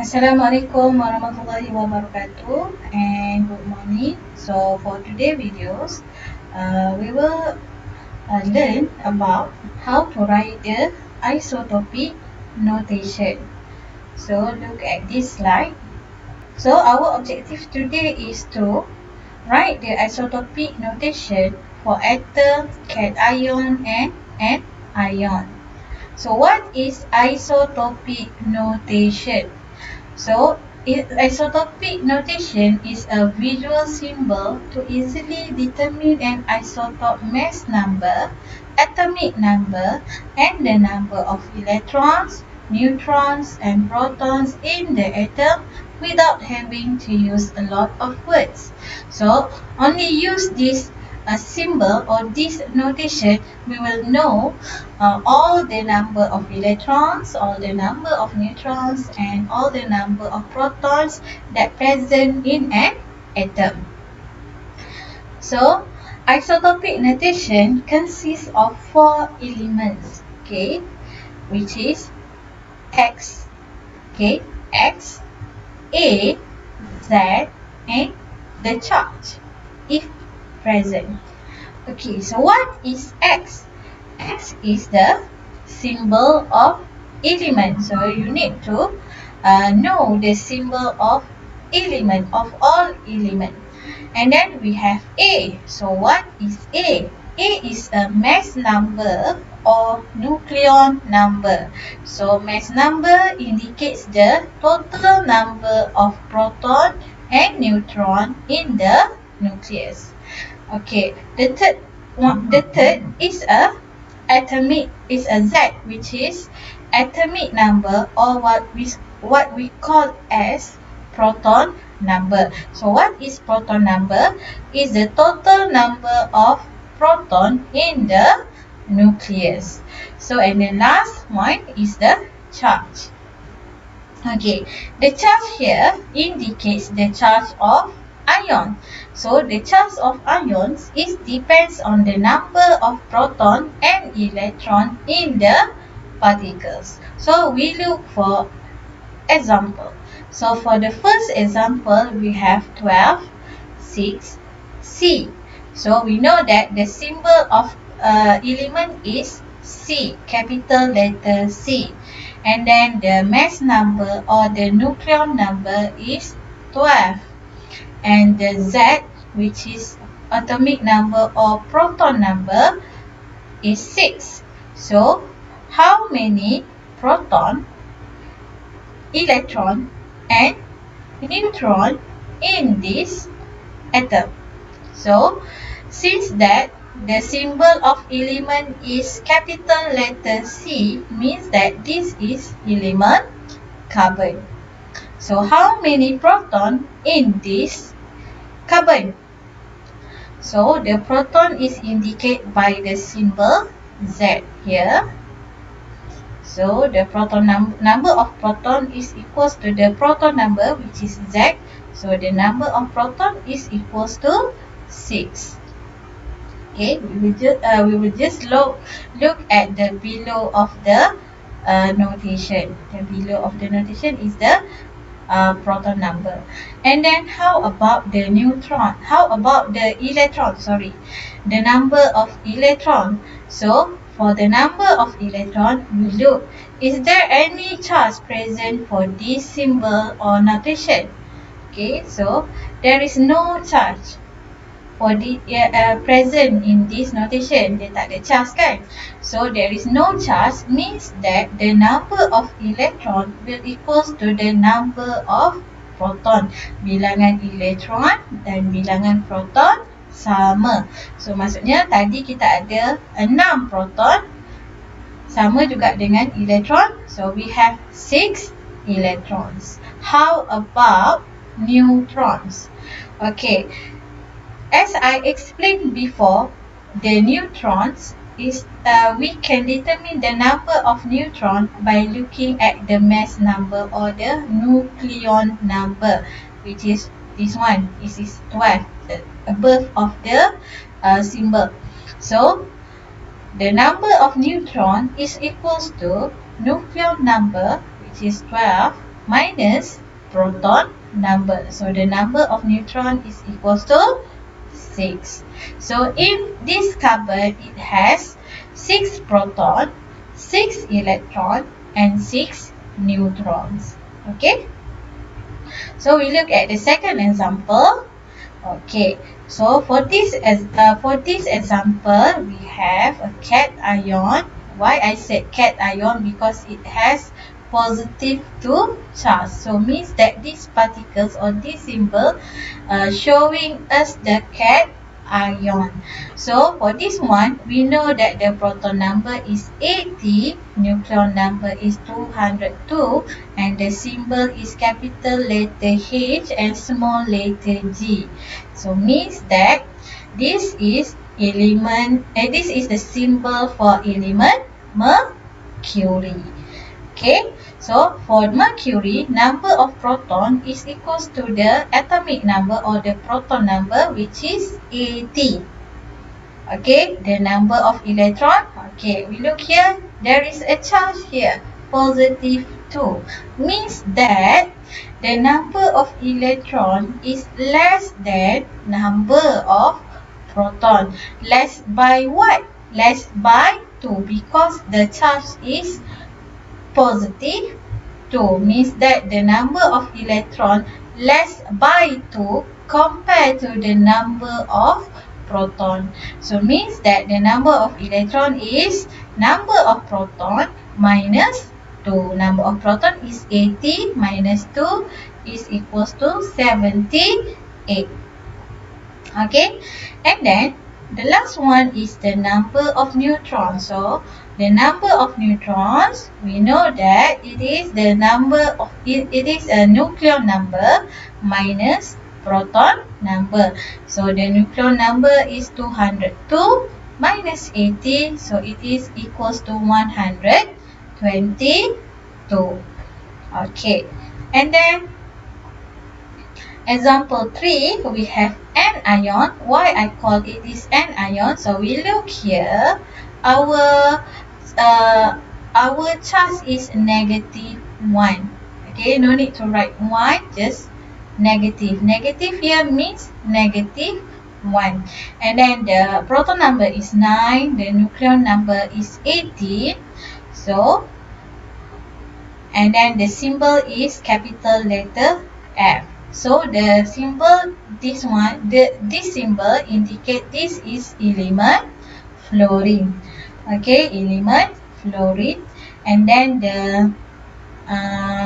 Assalamualaikum warahmatullahi wabarakatuh and good morning. So for today's videos, we will learn about how to write the isotopic notation. So look at this slide. So our objective today is to write the isotopic notation for atom, cation and ion. So what is isotopic notation? So, isotopic notation is a visual symbol to easily determine an isotope mass number, atomic number, and the number of electrons, neutrons, and protons in the atom without having to use a lot of words. So, only use this symbol or this notation, we will know all the number of electrons, all the number of neutrons, and all the number of protons that present in an atom. So, isotopic notation consists of 4 elements, okay, which is X, okay, X, A, Z, and the charge, if present. Okay, so what is X? X is the symbol of element. So you need to know the symbol of element, of all element. And then we have A. So what is A? A is a mass number or nucleon number. So mass number indicates the total number of proton and neutron in the nucleus. Okay, the third is a atomic, is a Z, which is atomic number, or what we call as proton number. So what is proton number? Is the total number of proton in the nucleus. So and the last one is the charge. Okay, the charge here indicates the charge of ion. So the charge of ions depends on the number of proton and electron in the particles. So we look for example. So for the first example, we have 12, 6, C. So we know that the symbol of element is C, capital letter C. And then the mass number or the nucleon number is 12. And the Z, which is atomic number or proton number, is 6. So, how many proton, electron, and neutron in this atom? So, since that the symbol of element is capital letter C, means that this is element carbon. So, how many proton in this carbon? So, the proton is indicated by the symbol Z here. So, the proton number of proton is equals to the proton number, which is Z. So, the number of proton is equals to 6. Okay, we will just look at the below of the notation. The below of the notation is the proton number. And then how about the neutron? How about the electron? Sorry, the number of electron. So for the number of electron, we look, is there any charge present for this symbol or notation? Okay, so there is no charge for the present in this notation. Dia tak ada charge kan? So there is no charge means that the number of electron will equals to the number of proton. Bilangan elektron dan bilangan proton sama. So maksudnya tadi kita ada 6 proton sama juga dengan elektron. So we have 6 electrons. How about neutrons? Okay. As I explained before, the neutrons is we can determine the number of neutron by looking at the mass number or the nucleon number, which is this one. This is 12, above of the symbol. So the number of neutron is equals to nucleon number, which is 12, minus proton number. So the number of neutron is equals to 6. So in this cupboard, it has 6 proton, 6 electron, and 6 neutrons. Okay. So we look at the second example. Okay, so for this example, we have a cation. Why I said cation? Because it has positive 2 charge. So means that these particles or this symbol showing us the cation. So for this one, we know that the proton number is 80, nucleon number is 202, and the symbol is capital letter H and small letter G. So means that this is this is the symbol for element mercury. Okay, so for mercury, number of proton is equals to the atomic number or the proton number, which is 80. Okay, the number of electron. Okay, we look here, there is a charge here, positive 2. Means that the number of electron is less than number of proton. Less by what? Less by 2, because the charge is positive 2, means that the number of electron less by 2 compared to the number of proton. So means that the number of electron is number of proton minus 2. Number of proton is 80 minus 2 is equals to 78. Okay, and then the last one is the number of neutrons. So the number of neutrons, we know that it is the number of it is a nucleon number minus proton number. So the nucleon number is 202 minus 80, so it is equals to 122. Okay, and then example 3, we have anion. Why I call it is anion? So we look here, our charge is negative 1. Okay, no need to write 1, just negative. Negative here means negative 1. And then the proton number is 9, the nucleon number is 18. So, and then the symbol is capital letter F. So the symbol, this symbol indicate this is element fluorine. Okay, element fluorine. And then the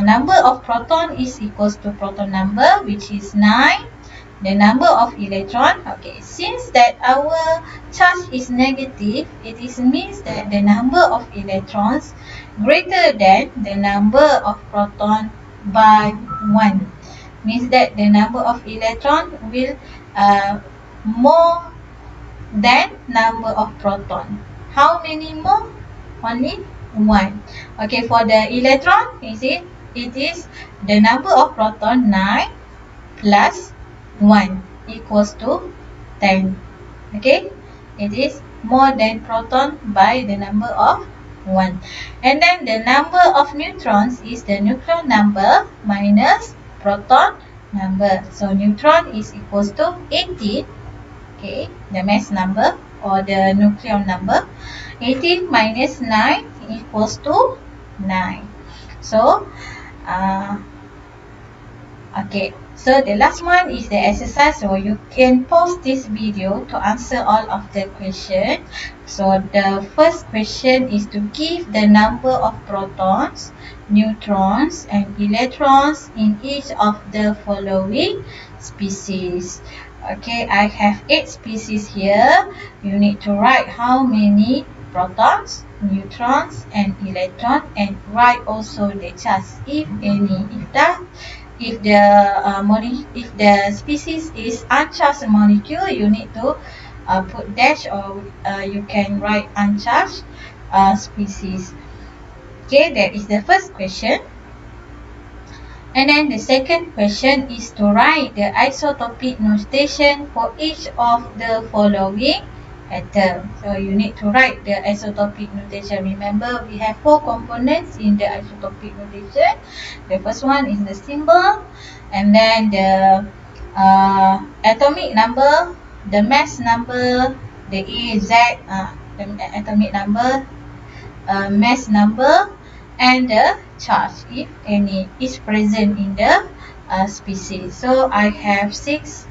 number of proton is equals to proton number, which is 9. The number of electron, okay, since that our charge is negative, it means that the number of electrons greater than the number of proton by 1. Means that the number of electron will more than number of proton. How many more? Only 1. Okay, for the electron, it is the number of proton 9 plus 1 equals to 10. Okay, it is more than proton by the number of 1. And then the number of neutrons is the nucleon number minus proton number. So neutron is equals to 18. Okay, the mass number or the nucleon number. 18 minus 9 equals to 9. So okay, so the last one is the exercise. So you can pause this video to answer all of the questions. So the first question is to give the number of protons, neutrons, and electrons in each of the following species. Okay, I have 8 species here. You need to write how many protons, neutrons, and electrons, and write also the charge, if any. If the species is uncharged molecule, you need to put dash, or you can write uncharged species. Okay, that is the first question. And then the second question is to write the isotopic notation for each of the following atom. So you need to write the isotopic notation. Remember, we have 4 components in the isotopic notation. The first one is the symbol, and then the atomic number, the mass number, the Z, the atomic number, mass number, and the charge, if any, is present in the species. So I have 6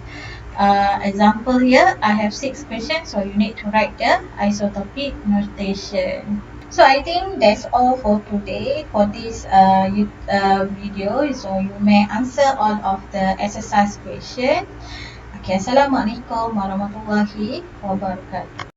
example here. I have 6 questions, so you need to write the isotopic notation. So I think that's all for today for this video. So you may answer all of the exercise question. Okay, Assalamualaikum warahmatullahi wabarakatuh.